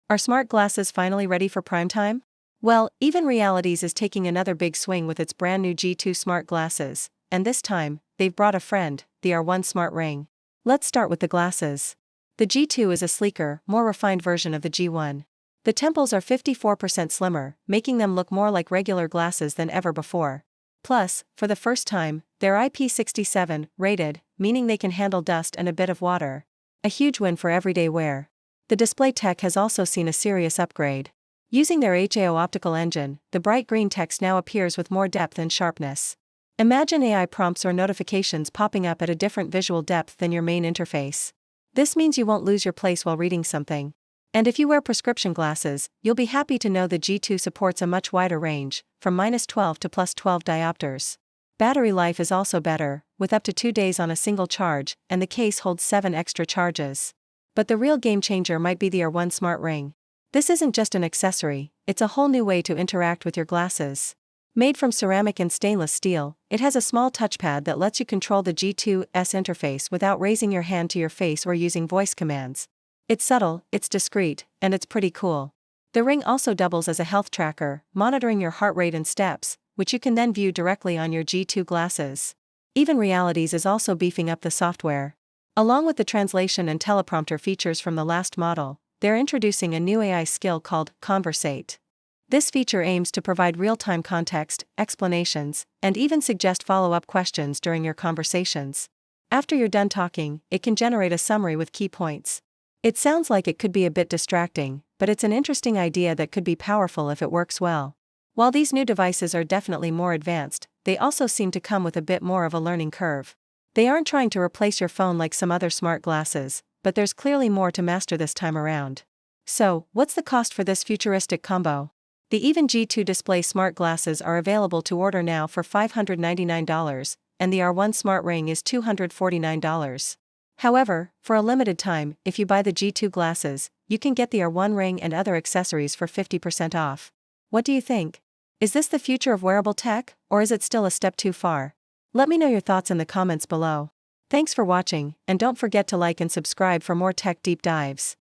Are smart glasses finally ready for prime time? Well, Even Realities is taking another big swing with its brand new G2 smart glasses, and this time, they've brought a friend, the R1 Smart Ring. Let's start with the glasses. The G2 is a sleeker, more refined version of the G1. The temples are 54% slimmer, making them look more like regular glasses than ever before. Plus, for the first time, they're IP67 rated, meaning they can handle dust and a bit of water. A huge win for everyday wear. The display tech has also seen a serious upgrade. Using their HAO optical engine, the bright green text now appears with more depth and sharpness. Imagine AI prompts or notifications popping up at a different visual depth than your main interface. This means you won't lose your place while reading something. And if you wear prescription glasses, you'll be happy to know the G2 supports a much wider range, from -12 to +12 diopters. Battery life is also better, with up to 2 days on a single charge, and the case holds 7 extra charges. But the real game changer might be the R1 Smart Ring. This isn't just an accessory, it's a whole new way to interact with your glasses. Made from ceramic and stainless steel, it has a small touchpad that lets you control the G2's interface without raising your hand to your face or using voice commands. It's subtle, it's discreet, and it's pretty cool. The ring also doubles as a health tracker, monitoring your heart rate and steps, which you can then view directly on your G2 glasses. Even Realities is also beefing up the software. Along with the translation and teleprompter features from the last model, they're introducing a new AI skill called Conversate. This feature aims to provide real-time context, explanations, and even suggest follow-up questions during your conversations. After you're done talking, it can generate a summary with key points. It sounds like it could be a bit distracting, but it's an interesting idea that could be powerful if it works well. While these new devices are definitely more advanced, they also seem to come with a bit more of a learning curve. They aren't trying to replace your phone like some other smart glasses, but there's clearly more to master this time around. So, what's the cost for this futuristic combo? The Even G2 display smart glasses are available to order now for $599, and the R1 Smart Ring is $249. However, for a limited time, if you buy the G2 glasses, you can get the R1 Ring and other accessories for 50% off. What do you think? Is this the future of wearable tech, or is it still a step too far? Let me know your thoughts in the comments below. Thanks for watching, and don't forget to like and subscribe for more tech deep dives.